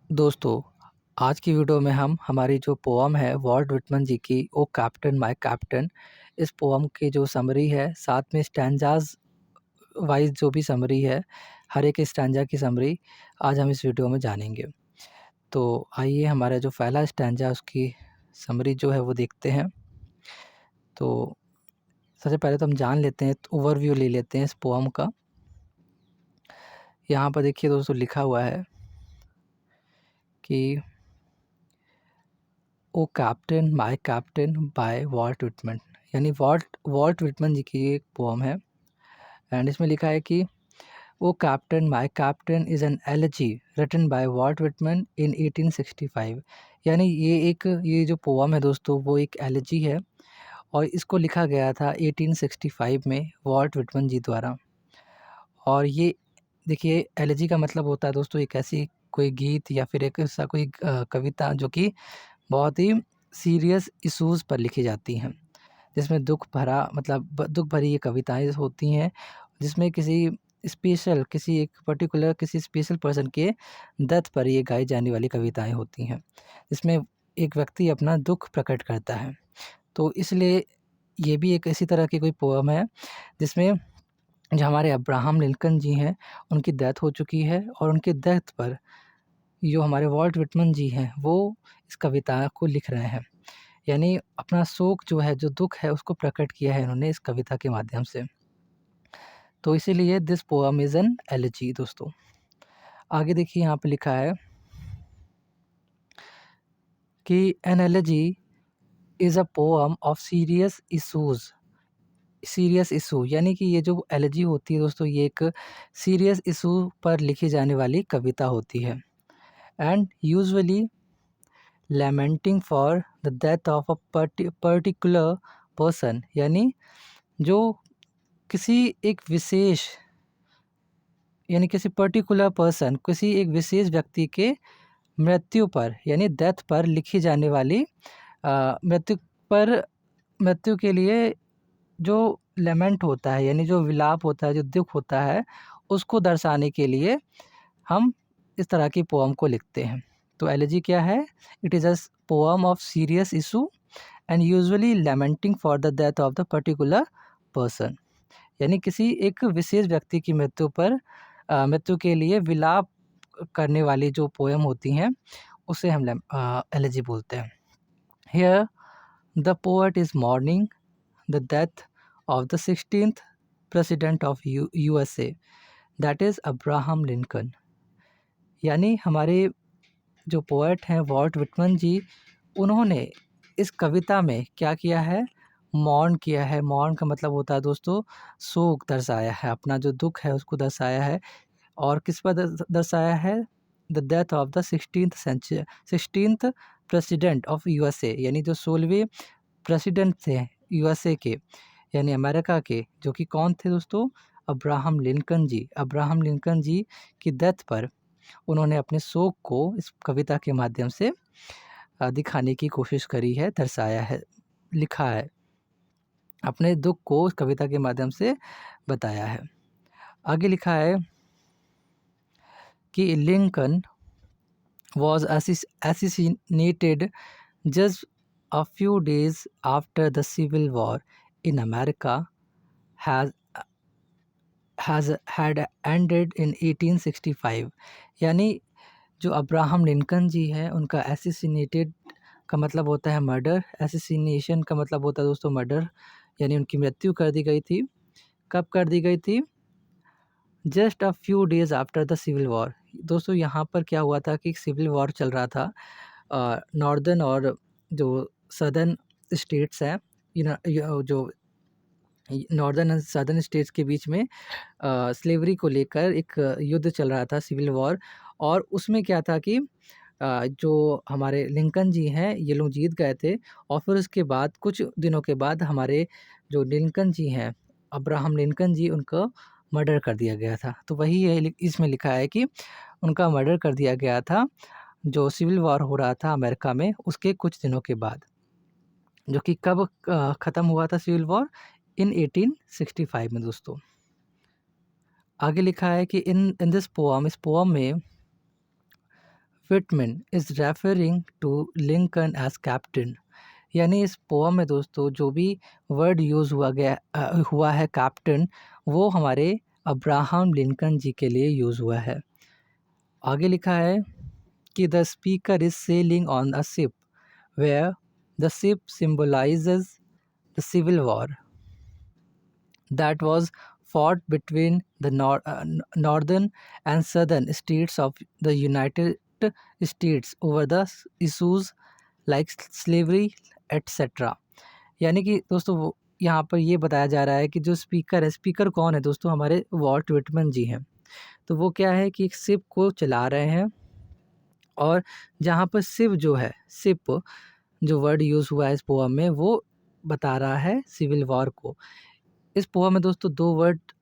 दोस्तों, आज की वीडियो में हम हमारी जो पोएम है वॉल्ट व्हिटमन जी की ओ कैप्टन माय कैप्टन, इस पोएम की जो समरी है, साथ में स्टैन्ज़ास वाइज़ जो भी समरी है, हर एक स्टैन्ज़ा की समरी आज हम इस वीडियो में जानेंगे। तो आइए हमारा जो पहला स्टैन्ज़ा उसकी समरी जो है वो देखते हैं। तो सबसे पहले तो हम जान लेते हैं, ओवरव्यू ले लेते हैं इस पोएम का। यहाँ पर देखिए दोस्तों लिखा हुआ है कि O captain my captain by Walt Whitman, यानी वॉल्ट वॉल्ट व्हिटमन जी की ये एक पोएम है। एंड इसमें लिखा है कि O captain my captain is an elegy written by Walt Whitman in 1865। यानी ये जो पोएम है दोस्तों वो एक एलेजी है और इसको लिखा गया था 1865 में वॉल्ट व्हिटमन जी द्वारा। और ये देखिए एलेजी का मतलब होता है दोस्तों एक ऐसी कोई गीत या फिर एक ऐसा कोई कविता जो कि बहुत ही सीरियस इश्यूज़ पर लिखी जाती हैं, जिसमें दुःख भरा मतलब दुःख भरी ये कविताएँ होती हैं, जिसमें किसी एक पर्टिकुलर किसी स्पेशल पर्सन के डेथ पर ये गाई जाने वाली कविताएँ होती हैं, जिसमें एक व्यक्ति अपना दुःख प्रकट करता है। तो इसलिए ये भी एक इसी तरह की कोई पोएम है, जिसमें जो हमारे अब्राहम लिंकन जी हैं, उनकी डेथ हो चुकी है और उनकी डेथ पर जो हमारे वॉल्ट व्हिटमन जी हैं, वो इस कविता को लिख रहे हैं। यानी अपना शोक जो है, जो दुःख है, उसको प्रकट किया है इन्होंने इस कविता के माध्यम से। तो इसीलिए this poem is an elegy दोस्तों। आगे देखिए यहाँ पे लिखा है कि an elegy is a poem of serious issue, यानी कि ये जो एलेजी होती है दोस्तों, ये एक सीरियस इश्यू पर लिखी जाने वाली कविता होती है। And usually lamenting for the death of a particular person, यानी जो किसी एक विशेष यानी किसी पर्टिकुलर पर्सन किसी एक विशेष व्यक्ति के मृत्यु पर यानी डेथ पर लिखी जाने वाली मृत्यु पर मृत्यु के लिए जो लेमेंट होता है, यानी जो विलाप होता है, जो दुःख होता है, उसको दर्शाने के लिए हम इस तरह की पोएम को लिखते हैं। तो एलेजी क्या है? It is a poem of serious issue and usually lamenting for the death of the particular person, यानी किसी एक विशेष व्यक्ति की मृत्यु के लिए विलाप करने वाली जो पोएम होती हैं, उसे हम एलेजी बोलते हैं। Here the poet is morning the death of the 16th president of USA, that is Abraham Lincoln. यानी हमारे जो पोएट हैं वॉल्ट व्हिटमन जी, उन्होंने इस कविता में क्या किया है? मौन किया है। मौन का मतलब होता है दोस्तों शोक दर्शाया है, अपना जो दुःख है उसको दर्शाया है। और किस पर दर्शाया है? The death of the 16th president of USA, यानी जो 16वें प्रेसिडेंट थे USA के, यानी अमेरिका के, जो कि कौन थे दोस्तों? अब्राहम लिंकन जी। अब्राहम लिंकन जी की डेथ पर उन्होंने अपने शोक को इस कविता के माध्यम से दिखाने की कोशिश करी है, दर्शाया है, लिखा है, अपने दुःख को उस कविता के माध्यम से बताया है। आगे लिखा है कि Lincoln was assassinated just a few days after the Civil War in America has had ended in 1865। यानी जो अब्राहम लिंकन जी हैं उनका एसिसिनेटेड का मतलब होता है मर्डर, एसिसिनेशन का मतलब होता है दोस्तों मर्डर, यानी उनकी मृत्यु कर दी गई थी। कब कर दी गई थी? Just a few days after the civil war. दोस्तों यहाँ पर क्या हुआ था कि सिविल वॉर चल रहा था नॉर्दर्न और जो सदर्न स्टेट्स हैं, जो नॉर्दर्न एंड सदर्न स्टेट्स के बीच में स्लेवरी को लेकर एक युद्ध चल रहा था, सिविल वॉर। और उसमें क्या था कि जो हमारे लिंकन जी हैं ये लोग जीत गए थे और फिर उसके बाद कुछ दिनों के बाद हमारे जो लिंकन जी हैं, अब्राहम लिंकन जी, उनको मर्डर कर दिया गया था। तो वही है इसमें लिखा है कि उनका मर्डर कर दिया गया था जो सिविल वॉर हो रहा था अमेरिका में उसके कुछ दिनों के बाद, जो कि कब ख़त्म हुआ था सिविल वॉर? इन 1865 में दोस्तों। आगे लिखा है कि इन इन दिस पोएम, इस पोएम में Whitman is referring to Lincoln as captain। यानी इस पोअम में दोस्तों जो भी वर्ड यूज़ हुआ है कैप्टन, वो हमारे अब्राहम लिंकन जी के लिए यूज़ हुआ है। आगे लिखा है कि the speaker is sailing on a ship where the ship symbolizes the civil war that was fought between the northern and southern states of the United States over the issues like slavery etc। यानी कि दोस्तों यहाँ पर ये बताया जा रहा है कि जो स्पीकर है, स्पीकर कौन है दोस्तों, हमारे वॉल्ट विटमन जी हैं। तो वो क्या है कि एक शिप को चला रहे हैं, और जहाँ पर शिप जो है, शिप जो वर्ड यूज़ हुआ है इस पोअम में, वो बता रहा है सिविल वॉर को। इस पोअम में दोस्तों दो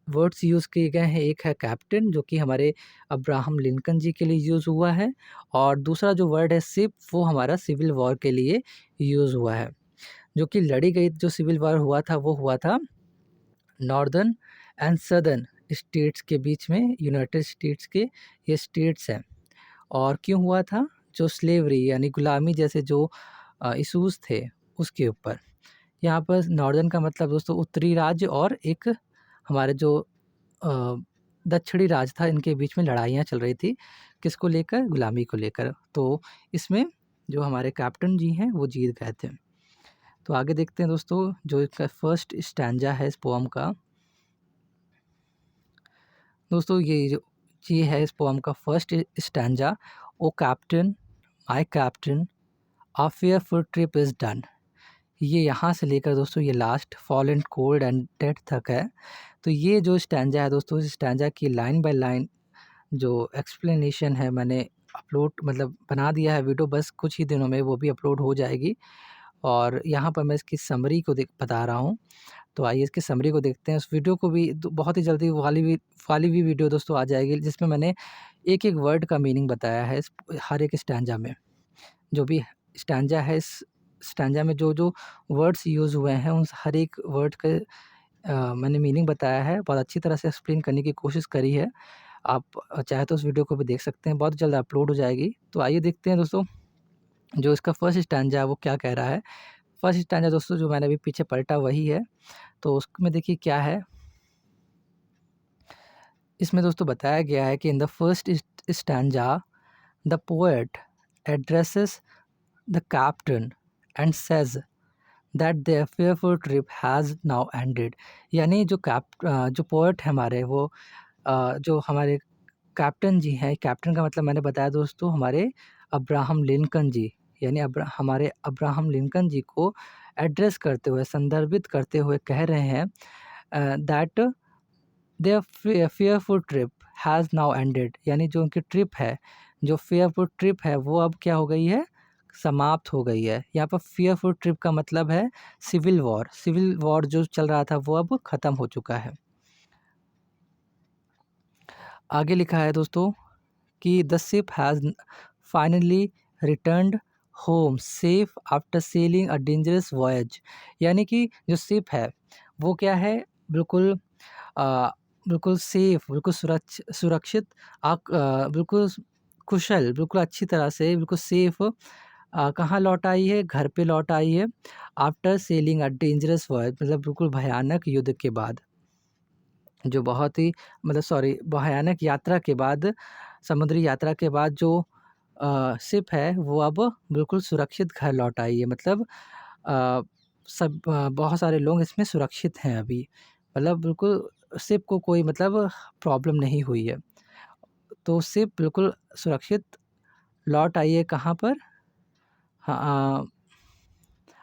वर्ड्स यूज़ किए गए हैं। एक है कैप्टन जो कि हमारे अब्राहम लिंकन जी के लिए यूज़ हुआ है, और दूसरा जो वर्ड है शिप, वो हमारा सिविल वॉर के लिए यूज़ हुआ है। जो कि लड़ी गई जो सिविल वॉर हुआ था, वो हुआ था नॉर्दर्न एंड सदर्न स्टेट्स के बीच में। यूनाइटेड स्टेट्स के ये स्टेट्स हैं। और क्यों हुआ था? जो स्लेवरी यानी गुलामी जैसे जो इशूज़ थे उसके ऊपर। यहाँ पर नॉर्दर्न का मतलब दोस्तों उत्तरी राज्य, और एक हमारे जो दक्षिणी राज्य था, इनके बीच में लड़ाइयाँ चल रही थी। किसको लेकर? गुलामी को लेकर। तो इसमें जो हमारे कैप्टन जी हैं वो जीत गए थे। तो आगे देखते हैं दोस्तों, जो इसका फर्स्ट स्टैंजा है इस पोअम का। दोस्तों ये है इस पोअम का first stanza. O captain, my captain, our fearful trip is done. ये यहाँ से लेकर दोस्तों ये last fall and cold and death तक है। तो ये जो स्टैंजा है दोस्तों, इस स्टैंजा की लाइन बाय लाइन जो एक्सप्लेनेशन है, मैंने अपलोड मतलब बना दिया है वीडियो, बस कुछ ही दिनों में वो भी अपलोड हो जाएगी। और यहाँ पर मैं इसकी समरी को बता रहा हूँ। तो आइए इसकी समरी को देखते हैं। उस वीडियो को भी बहुत ही जल्दी वाली भी वीडियो दोस्तों आ जाएगी, जिसमें मैंने एक एक वर्ड का मीनिंग बताया है हर एक स्टैंजा में। जो भी स्टैंजा है, इस स्टैंजा में जो जो वर्ड्स यूज़ हुए हैं, उन हर एक वर्ड के मैंने मीनिंग बताया है। बहुत अच्छी तरह से एक्सप्लेन करने की कोशिश करी है। आप चाहे तो उस वीडियो को भी देख सकते हैं, बहुत जल्द अपलोड हो जाएगी। तो आइए देखते हैं दोस्तों, जो इसका फर्स्ट स्टैंजा है वो क्या कह रहा है। फर्स्ट स्टैंजा दोस्तों जो मैंने अभी पीछे पलटा वही है। तो उसमें देखिए क्या है। इसमें दोस्तों बताया गया है कि in the first stanza the poet addresses the captain and says that their fearful trip has now ended. यानी जो पोएट है हमारे, वो जो हमारे कैप्टन जी हैं, कैप्टन का मतलब मैंने बताया दोस्तों हमारे अब्राहम लिंकन जी, यानी हमारे अब्राहम लिंकन जी को एड्रेस करते हुए, संदर्भित करते हुए कह रहे हैं that their fearful trip has now ended. यानी जो उनकी ट्रिप है, जो फेयरफुल ट्रिप है, वो अब क्या हो गई है? समाप्त हो गई है। यहाँ पर फेयरफुल ट्रिप का मतलब है सिविल वॉर। सिविल वॉर जो चल रहा था वो अब ख़त्म हो चुका है। आगे लिखा है दोस्तों कि the ship has finally returned home safe after selling a dangerous voyage. यानी कि जो शिप है वो क्या है? बिल्कुल बिल्कुल सेफ, बिल्कुल सुरक्षित, बिल्कुल कुशल, बिल्कुल अच्छी तरह से, बिल्कुल सेफ कहाँ लौट आई है? घर पे लौट आई है। After selling a dangerous voyage मतलब बिल्कुल भयानक युद्ध के बाद, जो बहुत ही भयानक यात्रा के बाद, समुद्री यात्रा के बाद जो शिप है वो अब बिल्कुल सुरक्षित घर लौट आई है। मतलब बहुत सारे लोग इसमें सुरक्षित हैं अभी। मतलब बिल्कुल शिप को कोई मतलब प्रॉब्लम नहीं हुई है। तो शिप बिल्कुल सुरक्षित लौट आई है कहाँ पर? हाँ,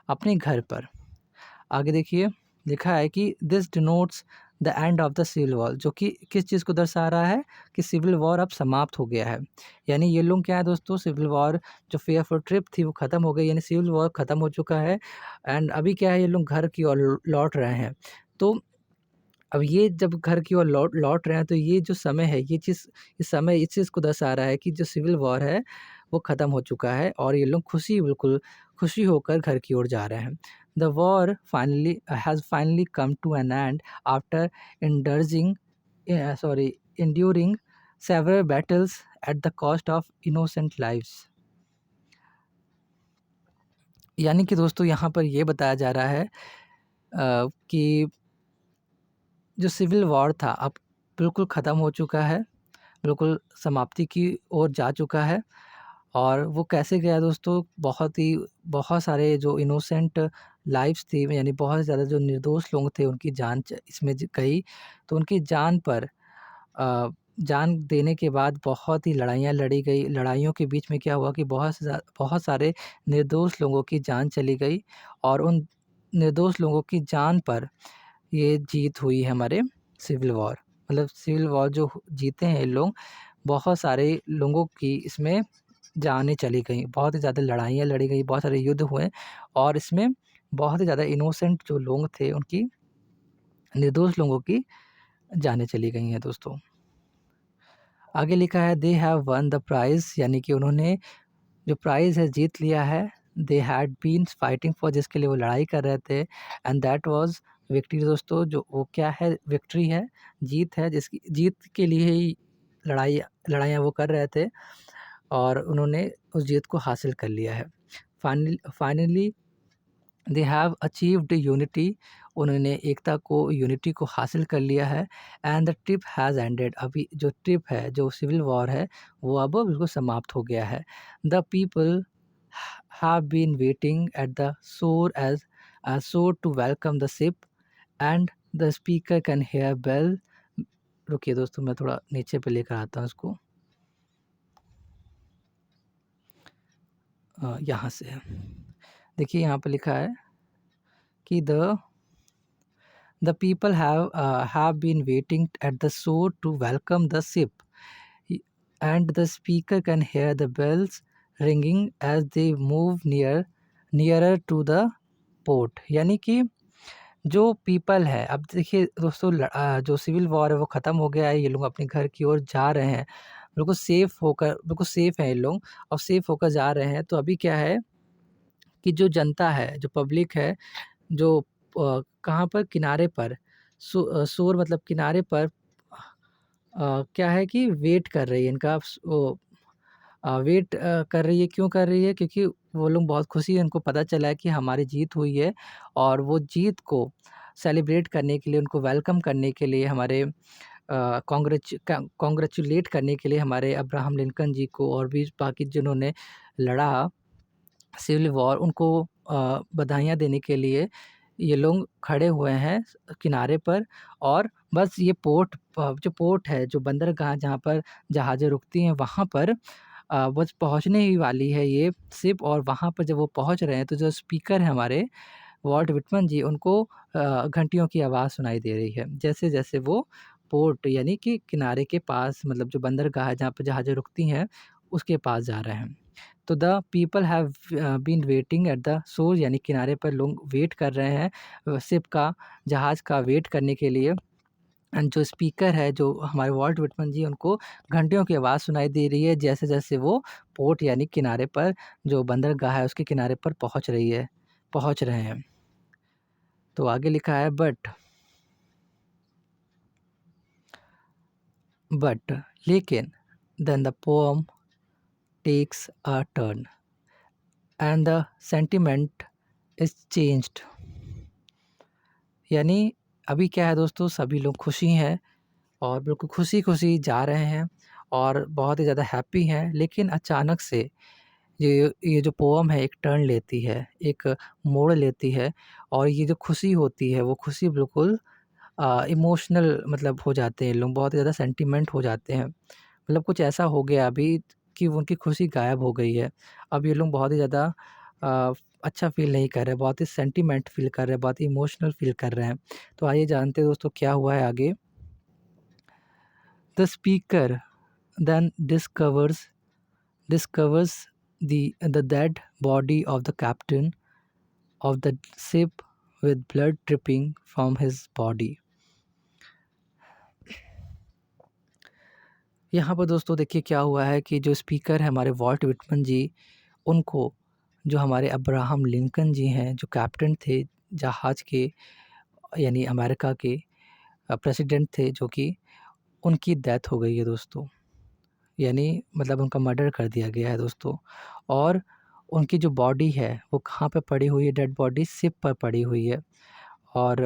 अपने घर पर। आगे देखिए लिखा है कि this denotes the end of the civil war. जो कि किस चीज़ को दर्शा रहा है? कि सिविल वॉर अब समाप्त हो गया है। यानी ये लोग क्या है दोस्तों, सिविल वॉर जो फेयरफुल ट्रिप थी वो ख़त्म हो गई, यानी सिविल वॉर ख़त्म हो चुका है। एंड अभी क्या है, ये लोग घर की ओर लौट रहे हैं। तो अब ये जब घर की ओर लौट रहे हैं, तो ये जो समय है, इस समय इस चीज़ को दर्शा रहा है कि जो सिविल वॉर है वो ख़त्म हो चुका है, और ये लोग बिल्कुल खुशी होकर घर की ओर जा रहे हैं। The war has finally come to an end after enduring enduring several battles at the cost of innocent lives. यानी कि दोस्तों यहाँ पर ये बताया जा रहा है कि जो सिविल वॉर था अब बिल्कुल ख़त्म हो चुका है, बिल्कुल समाप्ति की ओर जा चुका है। और वो कैसे गया दोस्तों, बहुत सारे जो इनोसेंट लाइव्स थी, यानी बहुत ज़्यादा जो निर्दोष लोग थे उनकी जान इसमें गई। तो उनकी जान पर जान देने के बाद बहुत ही लड़ाइयाँ लड़ी गई। लड़ाइयों के बीच में क्या हुआ कि बहुत सारे निर्दोष लोगों की जान चली गई, और उन निर्दोष लोगों की जान पर ये जीत हुई है हमारे सिविल वॉर। मतलब सिविल वॉर जो जीते हैं ये लोग, बहुत सारे लोगों की इसमें जानें चली गई, बहुत ही ज़्यादा लड़ाइयाँ लड़ी गई, बहुत सारे युद्ध हुए, और इसमें बहुत ही ज़्यादा इनोसेंट जो लोग थे उनकी, निर्दोष लोगों की जानें चली गई हैं दोस्तों। आगे लिखा है they have won the prize, यानी कि उन्होंने जो प्राइज़ है जीत लिया है। They had been fighting for, जिसके लिए वो लड़ाई कर रहे थे, एंड दैट वाज़ विक्ट्री दोस्तों। जो वो क्या है, विक्ट्री है, जीत है, जिसकी जीत के लिए ही लड़ाइयाँ वो कर रहे थे, और उन्होंने उस जीत को हासिल कर लिया है। Finally they have achieved unity, उन्होंने एकता को, यूनिटी को हासिल कर लिया है। And the trip has ended, अभी जो ट्रिप है, जो सिविल वॉर है, वो अब बिल्कुल समाप्त हो गया है। The people have been waiting at the shore as shore to welcome the ship, and the speaker can hear bell. रुकिए दोस्तों, मैं थोड़ा नीचे पे लेकर आता हूँ इसको। यहाँ से है, देखिए यहाँ पे लिखा है कि the people have been waiting at the shore to welcome the ship, and the speaker can hear the bells ringing as they move nearer to the port। यानी कि जो पीपल है, अब देखिए दोस्तों, जो सिविल वॉर है वो ख़त्म हो गया है, ये लोग अपने घर की ओर जा रहे हैं, बिल्कुल सेफ़ हैं ये लोग, और सेफ़ होकर जा रहे हैं। तो अभी क्या है कि जो जनता है, जो पब्लिक है, जो कहाँ पर, किनारे पर, शोर मतलब किनारे पर, क्या है कि वेट कर रही है, इनका वेट कर रही है। क्यों कर रही है? क्योंकि वो लोग बहुत खुशी है, उनको पता चला है कि हमारी जीत हुई है, और वो जीत को सेलिब्रेट करने के लिए, उनको वेलकम करने के लिए, हमारे कॉन्ग्रेचुलेट करने के लिए हमारे अब्राहम लिंकन जी को, और भी बाकी जिन्होंने लड़ा सिविल वॉर, उनको बधाइयाँ देने के लिए ये लोग खड़े हुए हैं किनारे पर। और बस ये जो पोर्ट है, जो बंदरगाह जहाँ पर जहाज़ें रुकती हैं, वहाँ पर बस पहुँचने ही वाली है ये शिप। और वहाँ पर जब वो पहुँच रहे हैं, तो जो स्पीकर हैं हमारे वॉल्ट विटमन जी, उनको घंटियों की आवाज़ सुनाई दे रही है, जैसे-जैसे वो पोर्ट, यानी कि किनारे के पास, मतलब जो बंदरगाह है जहाँ पे जहाज़ें रुकती हैं, उसके पास जा रहे हैं। तो the people have been waiting at the shore, यानी किनारे पर लोग वेट कर रहे हैं शिप का, जहाज़ का वेट करने के लिए। एंड जो स्पीकर है, जो हमारे वॉल्ट विटमन जी, उनको घंटियों की आवाज़ सुनाई दे रही है, जैसे-जैसे वो पोर्ट, यानी किनारे पर, जो बंदरगाह है उसके किनारे पर पहुँच रहे हैं। तो आगे लिखा है बट लेकिन then the poem takes a turn and the sentiment is changed. यानी अभी क्या है दोस्तों, सभी लोग खुशी हैं, और बिल्कुल खुशी-खुशी जा रहे हैं, और बहुत ही ज़्यादा हैप्पी हैं। लेकिन अचानक से ये जो पोएम है एक टर्न लेती है, एक मोड़ लेती है, और ये जो खुशी होती है, वो खुशी बिल्कुल इमोशनल मतलब हो जाते हैं लोग, बहुत ज़्यादा सेंटिमेंट हो जाते हैं। मतलब कुछ ऐसा हो गया अभी कि उनकी खुशी गायब हो गई है। अब ये लोग बहुत ही ज़्यादा अच्छा फ़ील नहीं कर रहे, बहुत ही सेंटिमेंट फ़ील कर रहे हैं, बहुत ही इमोशनल फ़ील कर रहे हैं। तो आइए जानते हैं दोस्तों क्या हुआ है आगे। The speaker then discovers the dead body of the captain of the ship with blood dripping from his body। यहाँ पर दोस्तों देखिए क्या हुआ है कि जो स्पीकर है हमारे वॉल्ट विटमन जी, उनको, जो हमारे अब्राहम लिंकन जी हैं, जो कैप्टन थे जहाज़ के, यानी अमेरिका के प्रेसिडेंट थे, जो कि उनकी डेथ हो गई है दोस्तों। यानी मतलब उनका मर्डर कर दिया गया है दोस्तों। और उनकी जो बॉडी है वो कहाँ पे पड़ी हुई है, डेड बॉडी शिप पर पड़ी हुई है। और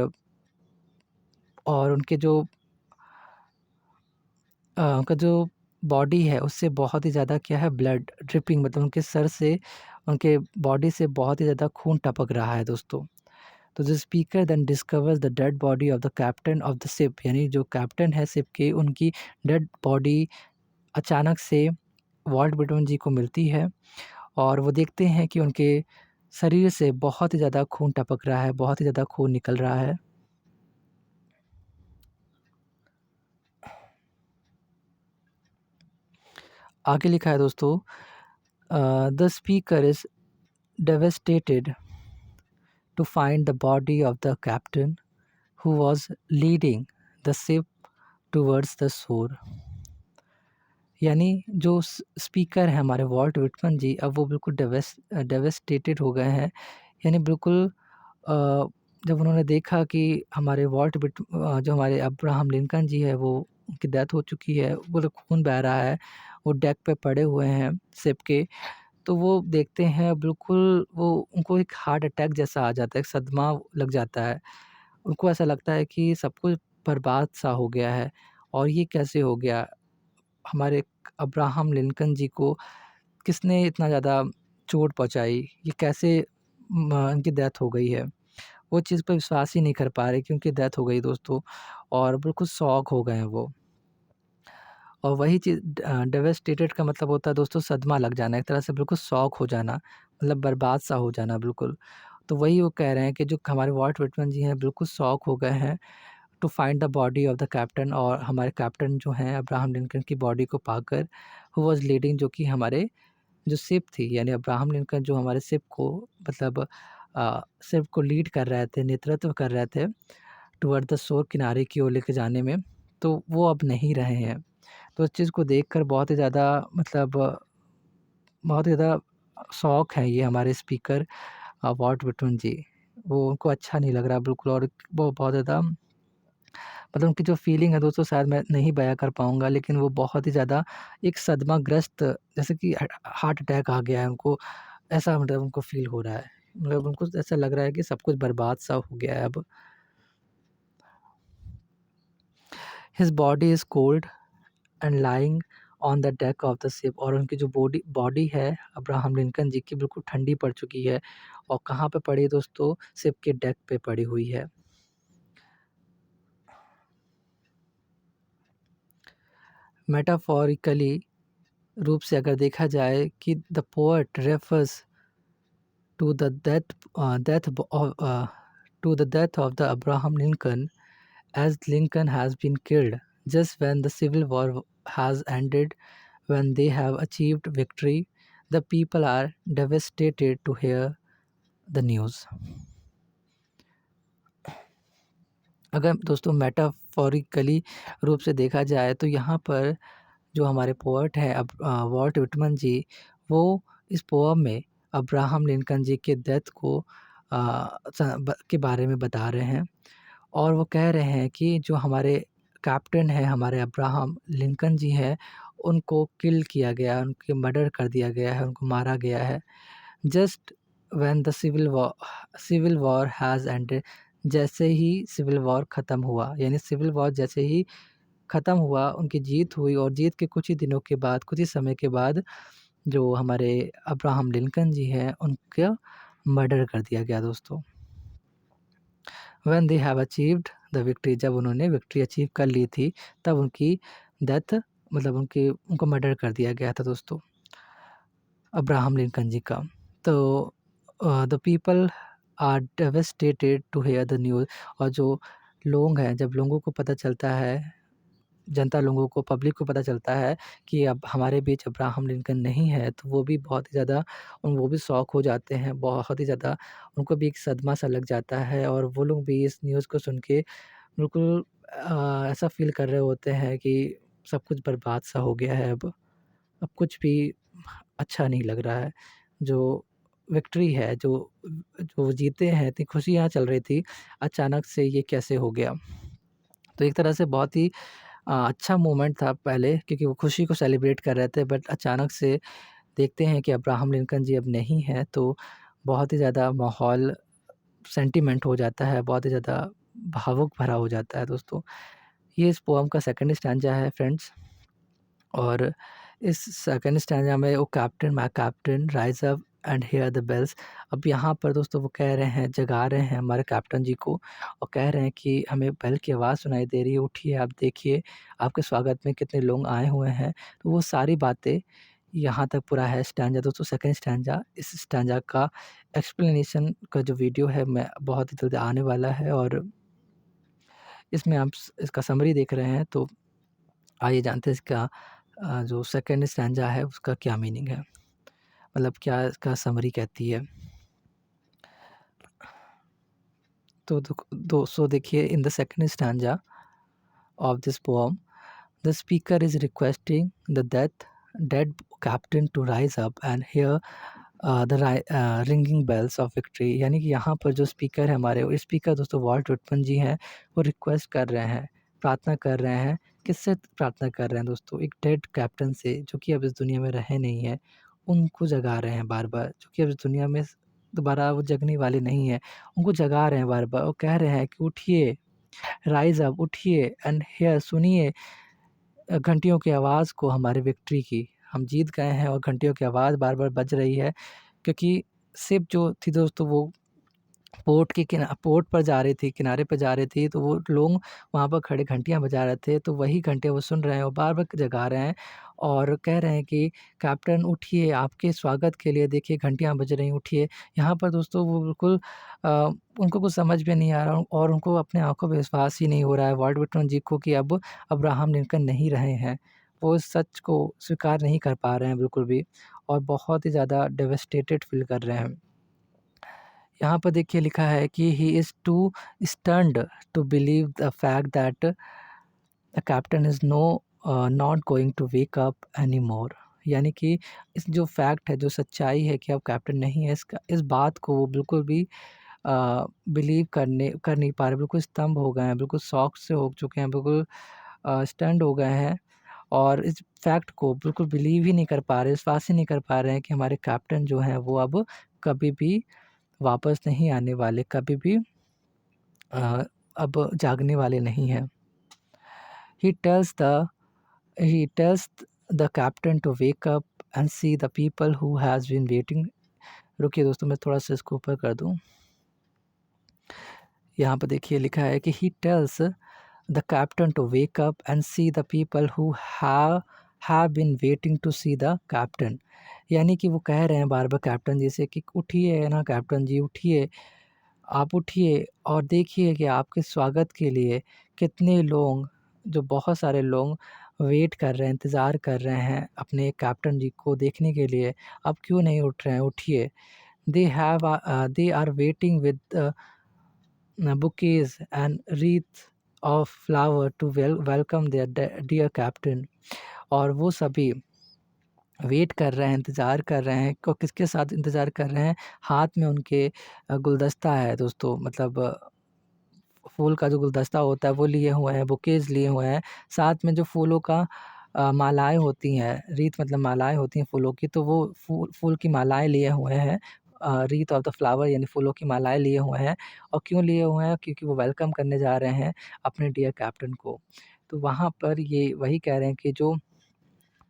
उनके जो उनका जो बॉडी है उससे बहुत ही ज़्यादा क्या है, ब्लड ड्रिपिंग, मतलब उनके सर से, उनके बॉडी से बहुत ही ज़्यादा खून टपक रहा है दोस्तों। तो the speaker then discovers the dead body of the captain of the ship, यानी जो कैप्टन है शिप के, उनकी डेड बॉडी अचानक से वॉल्ट व्हिटमन जी को मिलती है। और वो देखते हैं कि उनके शरीर से बहुत ही ज़्यादा खून टपक रहा है, बहुत ही ज़्यादा खून निकल रहा है। आगे लिखा है दोस्तों, the speaker is devastated to find the body of the captain who was leading the ship towards the shore। यानी जो स्पीकर है हमारे वॉल्ट व्हिटमन जी, अब वो बिल्कुल डेवेस्टेटेड हो गए हैं। यानी बिल्कुल जब उन्होंने देखा कि हमारे जो हमारे अब्राहम लिंकन जी है, वो उनकी डेथ हो चुकी है, वो लोग खून बह रहा है, वो डेक पे पड़े हुए हैं शिप के, तो वो देखते हैं बिल्कुल, वो उनको एक हार्ट अटैक जैसा आ जाता है, एक सदमा लग जाता है। उनको ऐसा लगता है कि सब कुछ बर्बाद सा हो गया है और ये कैसे हो गया? हमारे अब्राहम लिंकन जी को किसने इतना ज़्यादा चोट पहुँचाई? ये कैसे इनकी डेथ हो गई है? वो चीज़ पे विश्वास ही नहीं कर पा रहे कि उनकी डेथ हो गई दोस्तों, और बिल्कुल शॉक हो गए हैं वो। और वही चीज़ डेवास्टेटेड का मतलब होता है दोस्तों सदमा लग जाना, एक तरह से बिल्कुल शॉक हो जाना, मतलब बर्बाद सा हो जाना बिल्कुल। तो वही वो कह रहे हैं कि जो हमारे वॉल्ट व्हिटमन जी हैं बिल्कुल शॉक हो गए हैं to find the body of the captain, और हमारे कैप्टन जो हैं अब्राहम लिंकन की बॉडी को पाकर, हु वाज़ लीडिंग, जो कि हमारे जो शिप थी, यानी अब्राहम लिंकन जो हमारे शिप को मतलब शिप को लीड कर रहे थे, नेतृत्व कर रहे थे टुवर्ड द शोर, किनारे की ओर लेके जाने में, तो वो अब नहीं रहे हैं। तो इस चीज़ को देखकर बहुत ही ज़्यादा मतलब बहुत ही ज़्यादा शॉक हैं ये हमारे स्पीकर वॉल्ट व्हिटमन जी। वो उनको अच्छा नहीं लग रहा बिल्कुल, और वो बहुत ज़्यादा मतलब उनकी जो फ़ीलिंग है दोस्तों शायद मैं नहीं बयाँ कर पाऊँगा, लेकिन वो बहुत ही ज़्यादा एक सदमाग्रस्त, जैसे कि हार्ट अटैक आ गया है उनको, ऐसा मतलब उनको फ़ील हो रहा है। मतलब उनको ऐसा लग रहा है कि सब कुछ बर्बाद सा हो गया है अब। His body is cold and lying on the deck of the ship, और उनकी जो बॉडी बॉडी है अब्राहम लिंकन जी की बिल्कुल ठंडी पड़ चुकी है, और कहाँ पे पड़ी है दोस्तों, शिप के डेक पे पड़ी हुई है। मेटाफोरिकली रूप से अगर देखा जाए कि the poet refers to the death of the Abraham Lincoln, as Lincoln has been killed just when the Civil War has ended, when they have achieved victory, the people are devastated to hear the news। अगर दोस्तों metaphorically रूप से देखा जाए तो यहाँ पर जो हमारे पोएट हैं अब वॉल्ट व्हिटमन जी, वो इस पोएम में अब्राहम लिंकन जी के डेथ को के बारे में बता रहे हैं, और वो कह रहे हैं कि जो हमारे कैप्टन हैं, हमारे अब्राहम लिंकन जी हैं, उनको किल किया गया, उनके मर्डर कर दिया गया है, उनको मारा गया है। Just when the civil war has ended, जैसे ही सिविल वॉर ख़त्म हुआ, यानी सिविल वॉर जैसे ही ख़त्म हुआ, उनकी जीत हुई, और जीत के कुछ ही दिनों के बाद, कुछ ही समय के बाद जो हमारे अब्राहम लिंकन जी हैं, उनका मर्डर कर दिया गया दोस्तों। When they have achieved the victory, जब उन्होंने विक्ट्री अचीव कर ली थी, तब उनकी डेथ मतलब उनको मर्डर कर दिया गया था दोस्तों, अब्राहम लिंकन जी का। तो the people are devastated to hear the news, और जो लोग हैं, जब लोगों को पता चलता है, जनता लोगों को, पब्लिक को पता चलता है कि अब हमारे बीच अब्राहम लिंकन नहीं है, तो वो भी बहुत ही ज़्यादा वो भी शॉक हो जाते हैं, बहुत ही ज़्यादा उनको भी एक सदमा सा लग जाता है, और वो लोग भी इस न्यूज़ को सुन के बिल्कुल ऐसा फ़ील कर रहे होते हैं कि सब कुछ बर्बाद सा हो गया है अब कुछ भी अच्छा नहीं लग रहा है। जो विक्ट्री है, जो जो जीते हैं, इतनी खुशियाँ चल रही थी, अचानक से ये कैसे हो गया? तो एक तरह से बहुत ही अच्छा मोमेंट था पहले, क्योंकि वो खुशी को सेलिब्रेट कर रहे थे, बट अचानक से देखते हैं कि अब्राहम लिंकन जी अब नहीं हैं, तो बहुत ही ज़्यादा माहौल सेंटिमेंट हो जाता है, बहुत ही ज़्यादा भावुक भरा हो जाता है दोस्तों। ये इस पोएम का सेकंड स्टैन्ज़ा है फ्रेंड्स। और इस सेकंड स्टैन्ज़ा में वो captain my captain rise up and hear the bells. अब यहाँ पर दोस्तों वो कह रहे हैं, जगा रहे हैं हमारे कैप्टन जी को, और कह रहे हैं कि हमें बेल की आवाज़ सुनाई दे रही है, उठिए आप देखिए आपके स्वागत में कितने लोग आए हुए हैं। तो वो सारी बातें यहाँ तक पूरा है स्टैन्ज़ा दोस्तों, सेकंड स्टैन्ज़ा। इस स्टैन्ज़ा का एक्सप्लेनेशन का जो वीडियो है मैं बहुत ही जल्दी आने वाला है, और इसमें आप इसका समरी देख रहे हैं, तो आइए जानते हैं इसका जो सेकंड स्टैन्ज़ा है उसका क्या मीनिंग है, मतलब क्या इसका समरी कहती है। तो दोस्तों देखिए, in the second stanza of this poem, the speaker is requesting the dead captain to rise up and hear ringing bells of victory. यानी कि यहाँ पर जो स्पीकर है हमारे, स्पीकर दोस्तों वॉल्ट विटमन जी हैं, वो रिक्वेस्ट कर रहे हैं, प्रार्थना कर रहे हैं। किससे प्रार्थना कर रहे हैं दोस्तों? एक डेड कैप्टन से, जो कि अब इस दुनिया में रहे नहीं हैं, उनको जगा रहे हैं बार-बार, जो कि अब इस दुनिया में दोबारा वो जगने वाले नहीं हैं, उनको जगा रहे हैं बार-बार और कह रहे हैं कि उठिए, राइज़ अप, उठिए एंड हियर, सुनिए घंटियों की आवाज़ को हमारी विक्ट्री की। हम जीत गए हैं और घंटियों की आवाज़ बार-बार बज रही है, क्योंकि शिप जो थी दोस्तों वो पोर्ट पर जा रही थी, किनारे पे जा रही थी, तो वो लोग वहाँ पर खड़े घंटियाँ बजा रहे थे, तो वही घंटियाँ वो सुन रहे हैं और बार-बार जगा रहे हैं और कह रहे हैं कि कैप्टन उठिए, आपके स्वागत के लिए देखिए घंटियाँ बज रही हैं, उठिए। यहाँ पर दोस्तों वो बिल्कुल अ, उनको कुछ समझ में नहीं आ रहा और उनको अपने आँखों पे विश्वास ही नहीं हो रहा है वॉल्ट व्हिटमन जी को, कि अब अब्राहम लिंकन नहीं रहे हैं। वो इस सच को स्वीकार नहीं कर पा रहे हैं बिल्कुल भी, और बहुत ही ज़्यादा डेवास्टेटेड फ़ील कर रहे हैं। यहाँ पर देखिए लिखा है कि he is too stunned to believe the fact that the captain is not going to wake up anymore. यानी कि इस जो फैक्ट है, जो सच्चाई है कि अब कैप्टन नहीं है, इस बात को वो बिल्कुल भी बिलीव कर नहीं पा रहे, बिल्कुल स्तंभ हो गए हैं, बिल्कुल शॉक से हो चुके हैं, बिल्कुल स्टन्ड हो गए हैं, और इस फैक्ट को बिल्कुल बिलीव ही नहीं कर पा रहे, विश्वास ही नहीं कर पा रहे हैं कि हमारे कैप्टन जो हैं वो अब कभी भी वापस नहीं आने वाले, कभी भी अब जागने वाले नहीं हैं। He tells the he tells the captain to wake up and see the people who has been waiting. रुकिए दोस्तों, मैं थोड़ा-सा इसको ऊपर कर दूँ। यहाँ पे देखिए लिखा है कि he tells the captain to wake up and see the people who have been waiting to see the captain. यानी कि वो कह रहे हैं बार-बार कैप्टन जी से कि उठिए ना कैप्टन जी, उठिए, आप उठिए और देखिए कि आपके स्वागत के लिए कितने लोग, जो बहुत सारे लोग वेट कर रहे हैं, इंतज़ार कर रहे हैं अपने कैप्टन जी को देखने के लिए। आप क्यों नहीं उठ रहे हैं? उठिए। They are waiting with bouquets and wreaths of flower to welcome their dear captain। और वो सभी वेट कर रहे हैं, इंतज़ार कर रहे हैं, किसके साथ इंतज़ार कर रहे हैं? हाथ में उनके गुलदस्ता है दोस्तों, मतलब फूल का जो गुलदस्ता होता है वो लिए हुए हैं, बुकेज़ लिए हुए हैं, साथ में जो फूलों का मालाएँ होती हैं, रीत मतलब मालाएँ होती हैं फूलों की, तो वो फूल की मालाएँ लिए हुए हैं। रीथ ऑफ द फ्लावर यानी फूलों की मालाएँ लिए हुए हैं, और क्यों लिए हुए हैं? क्योंकि वो वेलकम करने जा रहे हैं अपने डियर कैप्टन को। तो वहाँ पर ये वही कह रहे हैं कि जो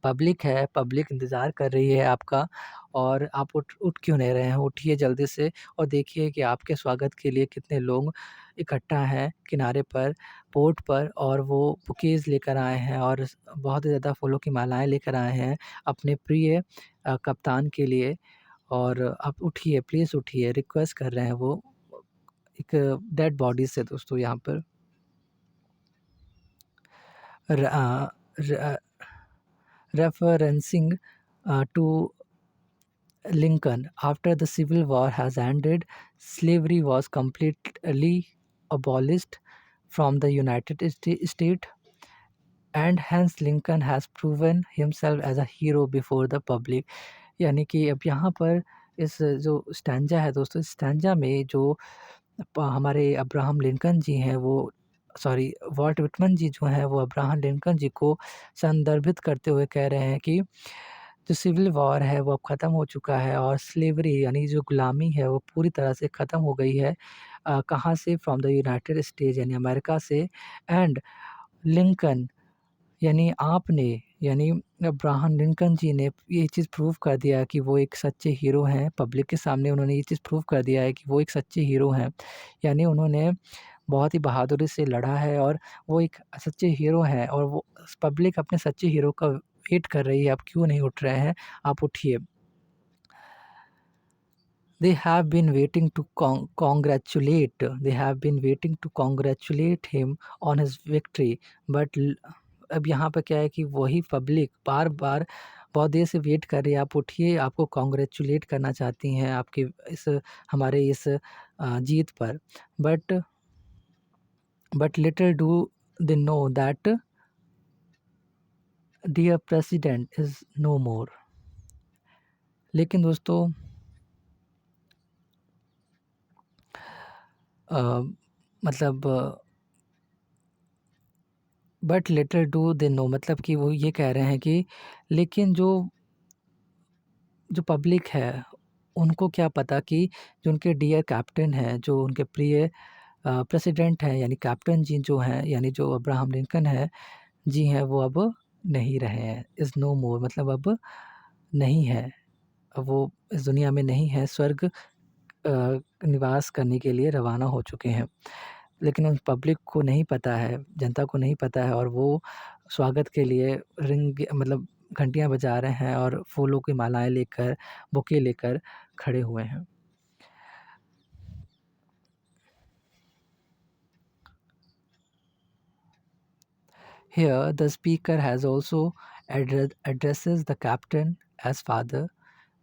पब्लिक है, पब्लिक इंतज़ार कर रही है आपका, और आप उठ उठ क्यों नहीं रहे हैं? उठिए जल्दी से और देखिए कि आपके स्वागत के लिए कितने लोग इकट्ठा हैं किनारे पर, पोर्ट पर, और वो बुकेज़ लेकर आए हैं और बहुत ही ज़्यादा फूलों की मालाएँ लेकर आए हैं अपने प्रिय कप्तान के लिए। और आप उठिए, प्लीज़ उठिए, रिक्वेस्ट कर रहे हैं वो एक डेड बॉडी से दोस्तों यहाँ पर। र अ, र referencing to Lincoln. After the Civil War has ended, slavery was completely abolished from the United States, and hence Lincoln has proven himself as a hero before the public। यानी कि अब यहाँ पर इस जो स्टैन्ज़ा है दोस्तों, इस स्टैन्ज़ा में जो हमारे अब्राहम लिंकन जी हैं वो सॉरी वॉल्ट व्हिटमन जी जो हैं वो अब्राहम लिंकन जी को संदर्भित करते हुए कह रहे हैं कि जो सिविल वॉर है वो अब ख़त्म हो चुका है और स्लेवरी यानी जो गुलामी है वो पूरी तरह से ख़त्म हो गई है। कहाँ से? फ्रॉम द यूनाइटेड स्टेट्स यानी अमेरिका से। एंड लिंकन यानी आपने यानी अब्राहम लिंकन जी ने ये चीज़ प्रूव कर दिया है कि वो एक सच्चे हीरो हैं। पब्लिक के सामने उन्होंने ये चीज़ प्रूव कर दिया है कि वो एक सच्चे हीरो हैं। यानी उन्होंने बहुत ही बहादुरी से लड़ा है और वो एक सच्चे हीरो हैं और वो पब्लिक अपने सच्चे हीरो का वेट कर रही है। आप क्यों नहीं उठ रहे हैं? आप उठिए। They have been waiting to congratulate him on his victory, but अब यहाँ पे क्या है कि वही पब्लिक बार-बार बहुत देर से वेट कर रही है। आप उठिए, आपको कांग्रेचुलेट करना चाहती हैं आपके इस हमारे इस जीत पर। But little do they know that dear president is no more. लेकिन दोस्तों अ, मतलब but little do they know मतलब कि वो ये कह रहे हैं कि लेकिन जो पब्लिक है, उनको क्या पता कि जो उनके डियर कैप्टन हैं, जो उनके प्रिय प्रेसिडेंट हैं यानी कैप्टन जी जो हैं यानी जो अब्राहम लिंकन हैं जी हैं, वो अब नहीं रहे हैं। इज़ नो मोर मतलब अब नहीं है। अब वो इस दुनिया में नहीं है, स्वर्ग निवास करने के लिए रवाना हो चुके हैं। लेकिन उन पब्लिक को नहीं पता है, जनता को नहीं पता है और वो स्वागत के लिए रिंग मतलब घंटियाँ बजा रहे हैं और फूलों की मालाएँ लेकर, बुके लेकर खड़े हुए हैं। Here, the speaker has also addresses the captain as father.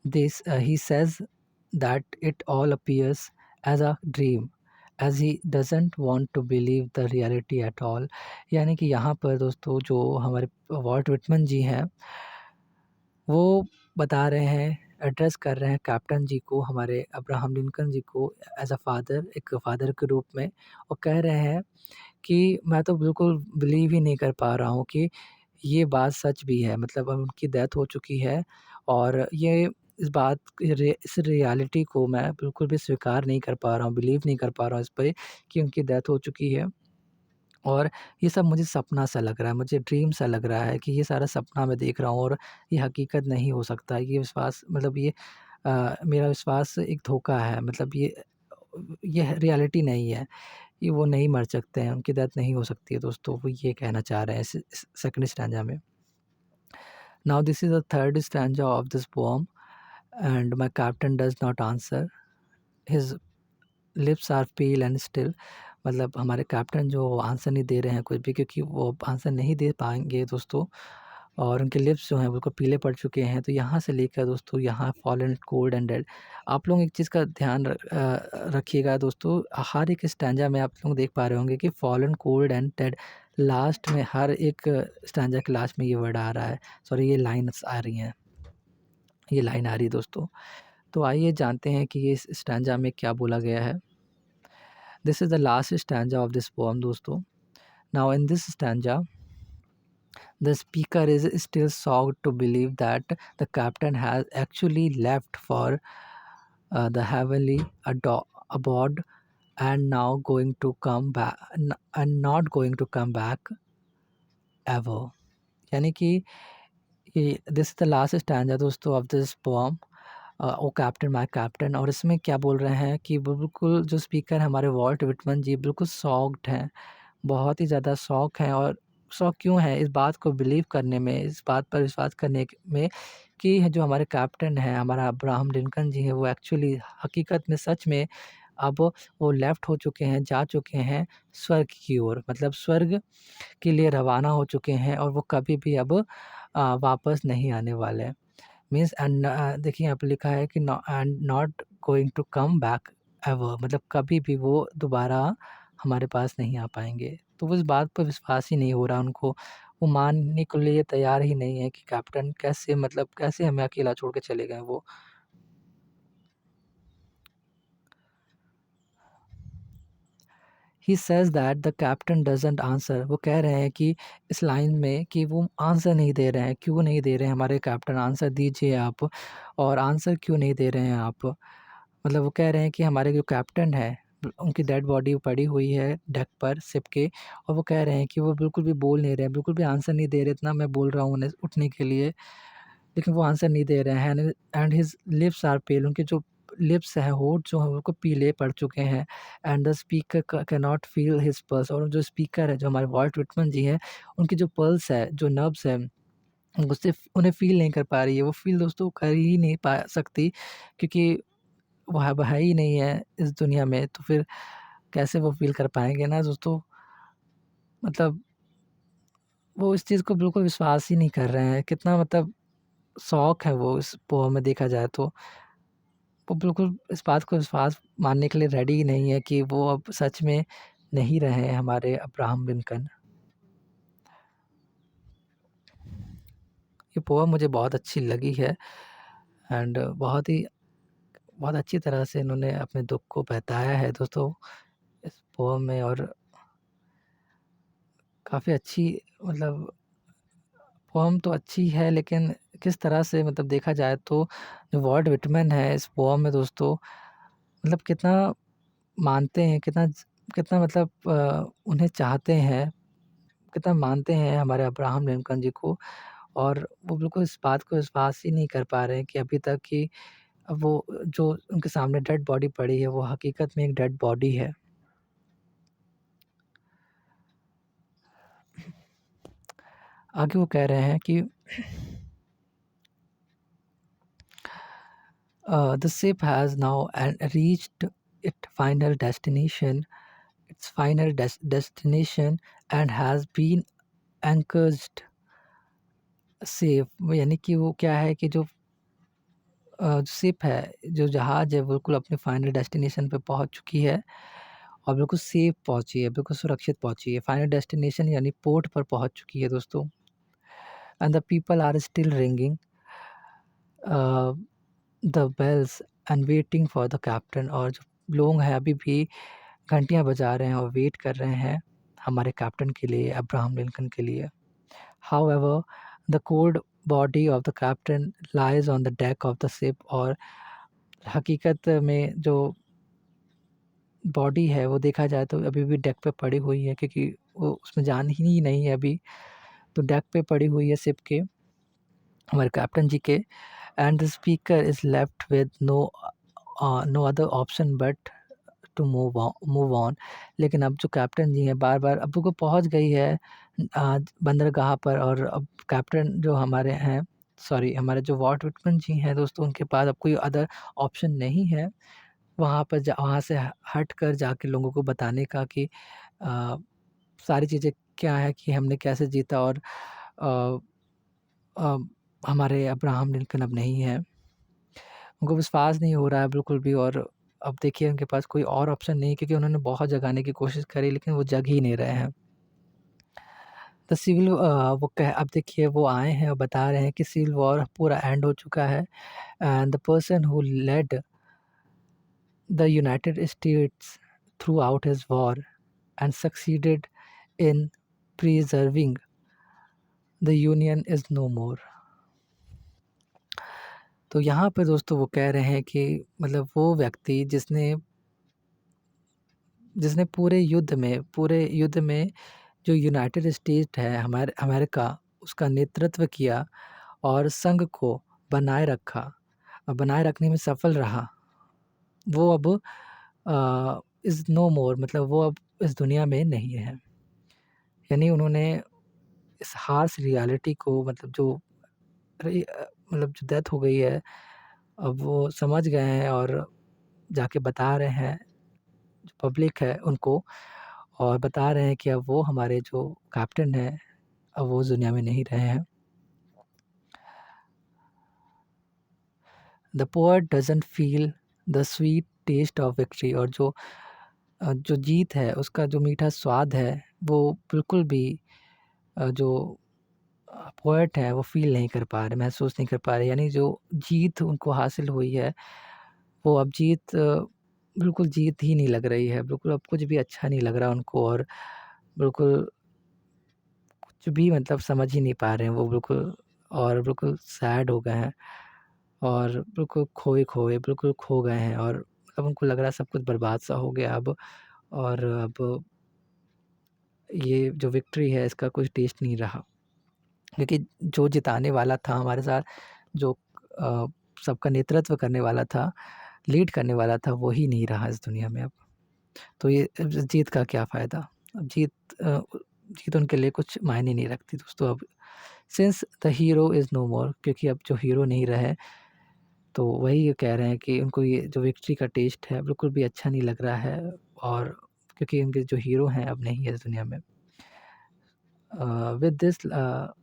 He says that it all appears as a dream, as he doesn't want to believe the reality at all. यानी कि यहाँ पर दोस्तों जो हमारे वॉल्ट विटमन जी हैं वो बता रहे हैं, एड्रेस कर रहे हैं कैप्टन जी को, हमारे अब्राहम लिंकन जी को एज़ अ फ़ादर, एक फ़ादर के रूप में और कह रहे हैं कि मैं तो बिल्कुल बिलीव ही नहीं कर पा रहा हूँ कि ये बात सच भी है। मतलब अब उनकी डेथ हो चुकी है और ये इस रियलिटी को मैं बिल्कुल भी स्वीकार नहीं कर पा रहा हूँ, बिलीव नहीं कर पा रहा हूँ इस पे कि उनकी डेथ हो चुकी है। और ये सब मुझे सपना सा लग रहा है, मुझे ड्रीम सा लग रहा है कि ये सारा सपना मैं देख रहा हूँ और ये हकीकत नहीं हो सकता। ये विश्वास मतलब ये मेरा विश्वास एक धोखा है। मतलब ये रियलिटी नहीं है। ये वो नहीं मर सकते हैं, उनकी डेथ नहीं हो सकती है दोस्तों, वो ये कहना चाह रहे हैं इस सेकंड स्टैन्ज़ा में। Now this is the third stanza of this poem and my captain does not answer, his lips are pale and still. मतलब हमारे कैप्टन जो आंसर नहीं दे रहे हैं कुछ भी क्योंकि वो आंसर नहीं दे पाएँगे दोस्तों और उनके लिप्स जो हैं बिल्कुल पीले पड़ चुके हैं। तो यहाँ से लेकर दोस्तों यहाँ फॉलन कोल्ड एंड डेड। आप लोग एक चीज़ का ध्यान रखिएगा दोस्तों, हर एक स्टैन्ज़ा में आप लोग देख पा रहे होंगे कि fallen cold and dead last में हर एक स्टैन्ज़ा के लास्ट में ये वर्ड आ रहा है। सॉरी ये लाइन्स आ रही हैं, ये लाइन आ रही है दोस्तों। तो आइए जानते हैं कि ये इस स्टैन्ज़ा में क्या बोला गया है। This is the last stanza of this poem दोस्तों. Now in this stanza, the speaker is still shocked to believe that the captain has actually left for the heavenly abode and now going to come back and not going to come back ever. यानी कि ये this is the last stanza दोस्तों of this poem O captain my captain. और इसमें क्या बोल रहे हैं कि बिल्कुल जो स्पीकर है हमारे वॉल्ट विटमन जी बिल्कुल शॉक्ड हैं, बहुत ही ज़्यादा शॉक हैं। और शॉक क्यों है? इस बात को बिलीव करने में, इस बात पर विश्वास करने में कि जो हमारे कैप्टन हैं, हमारा अब्राहम लिंकन जी हैं, वो एक्चुअली हकीकत में सच में अब वो लेफ्ट हो चुके हैं, जा चुके हैं स्वर्ग की ओर। मतलब स्वर्ग के लिए रवाना हो चुके हैं और वो कभी भी अब वापस नहीं आने वाले हैं। मीन्स एंड देखिए यहाँ पे लिखा है कि and not going to come back ever मतलब कभी भी वो दोबारा हमारे पास नहीं आ पाएँगे। तो वो इस बात पर विश्वास ही नहीं हो रहा उनको, वो मानने के लिए तैयार ही नहीं है कि कैप्टन कैसे मतलब कैसे हमें अकेला छोड़ के चले गए वो। He says that the captain doesn't answer. वो कह रहे हैं कि इस लाइन में कि वो आंसर नहीं दे रहे हैं, क्यों नहीं दे रहे हैं हमारे कैप्टन, आंसर दीजिए आप, और आंसर क्यों नहीं दे रहे हैं आप? मतलब वो कह रहे हैं कि हमारे जो कैप्टन है, उनकी डेड बॉडी पड़ी हुई है डेक पर शिप के, और वो कह रहे हैं कि वो बिल्कुल भी बोल नहीं रहे हैं, बिल्कुल भी आंसर नहीं दे रहे, इतना मैं बोल रहा हूँ उन्हें उठने के लिए, लेकिन वो आंसर नहीं दे रहे हैं। एंड हिज़ लिप्स आर पेल, उनके जो लिप्स हैं, होंठ जो हैं, वो पीले पड़ चुके हैं। And the speaker can not feel his pulse, और जो स्पीकर है, जो हमारे वॉल्ट व्हिटमन जी हैं, उनकी जो पल्स है, जो नर्व्स हैं, उससे उन्हें फ़ील नहीं कर पा रही है। वो फ़ील दोस्तों कर ही नहीं पा सकती, क्योंकि वो है ही नहीं है इस दुनिया में, तो फिर कैसे वो फ़ील कर पाएँगे ना दोस्तों। मतलब वो इस चीज़ को बिल्कुल विश्वास ही नहीं कर रहे हैं। कितना मतलब शॉक है वो इस पोएम में देखा जाए तो। वो बिल्कुल इस बात को विश्वास मानने के लिए रेडी ही नहीं है कि वो अब सच में नहीं रहे हैं हमारे अब्राहम लिंकन। ये पोएम मुझे बहुत अच्छी लगी है, एंड बहुत अच्छी तरह से इन्होंने अपने दुःख को बताया है दोस्तों इस पोएम में, और काफ़ी अच्छी, मतलब पोएम तो अच्छी है, लेकिन किस तरह से मतलब देखा जाए तो जो वॉल्ट व्हिटमैन है इस पोएम में दोस्तों, मतलब कितना मानते हैं, कितना मतलब उन्हें चाहते हैं, कितना मानते हैं हमारे अब्राहम लिंकन जी को, और वो बिल्कुल इस बात को विश्वास ही नहीं कर पा रहे हैं कि अभी तक कि वो जो उनके सामने डेड बॉडी पड़ी है, वो हकीकत में एक डेड बॉडी है। आगे वो कह रहे हैं कि the ship has now and reached its final destination and has been anchored safe. यानी कि वो क्या है कि जो शिप है, जो जहाज़ है, बिल्कुल अपने फाइनल डेस्टिनेशन पे पहुँच चुकी है, और बिल्कुल सेफ पहुँची है, बिल्कुल सुरक्षित पहुँची है। फाइनल डेस्टिनेशन यानी पोर्ट पर पहुँच चुकी है दोस्तों। And the people are still ringing a, the bells and waiting for the captain, और जो लोग हैं अभी भी घंटियाँ बजा रहे हैं और वेट कर रहे हैं हमारे कैप्टन के लिए, अब्राहम लिंकन के लिए। However, the cold body of the captain lies on the deck of the ship, और हकीकत में जो बॉडी है वो देखा जाए तो अभी भी डेक पे पड़ी हुई है, क्योंकि वो उसमें जान ही नहीं है अभी, तो डेक पे पड़ी हुई है शिप के, हमारे कैप्टन जी के। And the speaker is left with no other option but to move on. लेकिन अब जो कैप्टन जी हैं बार-बार, अब वो पहुँच गई है बंदरगाह पर, और अब कैप्टन जो हमारे हैं, सॉरी, हमारे जो वॉल्ट व्हिटमैन जी हैं दोस्तों, उनके पास अब कोई अदर ऑप्शन नहीं है वहाँ से हट कर जाके लोगों को बताने का कि अ, सारी चीज़ें क्या है, कि हमने कैसे जीता, और अ अ, हमारे अब्राहम लिंकन अब नहीं हैं। उनको विश्वास नहीं हो रहा है बिल्कुल भी, और अब देखिए उनके पास कोई और ऑप्शन नहीं है, क्योंकि उन्होंने बहुत जगाने की कोशिश करी, लेकिन वो जग ही नहीं रहे हैं। वो कह अब देखिए वो आए हैं और बता रहे हैं कि सिविल वॉर पूरा एंड हो चुका है, and the person who led the United States throughout his war and succeeded in preserving the union is no more. तो यहाँ पे दोस्तों वो कह रहे हैं कि मतलब वो व्यक्ति जिसने जिसने पूरे युद्ध में जो यूनाइटेड स्टेट है, हमारे अमेरिका, उसका नेतृत्व किया और संघ को बनाए रखा, बनाए रखने में सफल रहा, वो अब इज़ नो मोर, मतलब वो अब इस दुनिया में नहीं है। यानी उन्होंने इस हार्श रियलिटी को, मतलब मतलब जो डेथ हो गई है, अब वो समझ गए हैं, और जाके बता रहे हैं, जो पब्लिक है उनको, और बता रहे हैं कि अब वो हमारे जो कैप्टन हैं, अब वो इस दुनिया में नहीं रहे हैं। The poet doesn't feel the sweet taste of victory, और जो जीत है उसका जो मीठा स्वाद है, वो बिल्कुल भी जो पोएट है वो फ़ील नहीं कर पा रहे, महसूस नहीं कर पा रहे। यानी जो जीत उनको हासिल हुई है, वो अब जीत बिल्कुल जीत ही नहीं लग रही है, बिल्कुल अब कुछ भी अच्छा नहीं लग रहा उनको और बिल्कुल कुछ भी मतलब समझ ही नहीं पा रहे हैं वो बिल्कुल और बिल्कुल सैड हो गए हैं और बिल्कुल खोए-खोए बिल्कुल खो गए हैं और अब उनको लग रहा है सब कुछ बर्बाद-सा हो गया अब और अब ये जो विक्ट्री है इसका कुछ टेस्ट नहीं रहा। क्योंकि जो जिताने वाला था हमारे साथ, जो अ, सबका नेतृत्व करने वाला था, लीड करने वाला था, वो ही नहीं रहा इस दुनिया में अब। तो ये जीत का क्या फ़ायदा? अब जीत उनके लिए कुछ मायने नहीं रखती दोस्तों अब। Since the hero is no more क्योंकि अब जो हीरो नहीं रहे, तो वही ये कह रहे हैं कि उनको ये जो विक्ट्री का टेस्ट है, बिल्कुल भी अच्छा नहीं लग रहा है और क्योंकि उनके जो हीरो हैं अब नहीं है इस दुनिया में। Uh, with this uh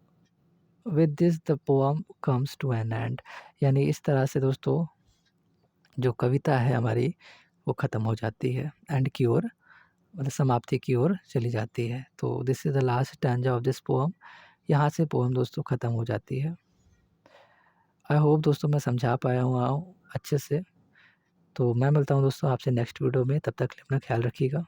with this the poem comes to an end यानी इस तरह से दोस्तों जो कविता है हमारी वो ख़त्म हो जाती है एंड की ओर मतलब समाप्ति की ओर चली जाती है। तो this is the last stanza of this poem. यहाँ से पोएम दोस्तों ख़त्म हो जाती है। आई होप दोस्तों मैं समझा पाया हूँ अच्छे से। तो मैं मिलता हूँ दोस्तों आपसे नेक्स्ट वीडियो में, तब तक के लिए अपना ख़्याल रखिएगा।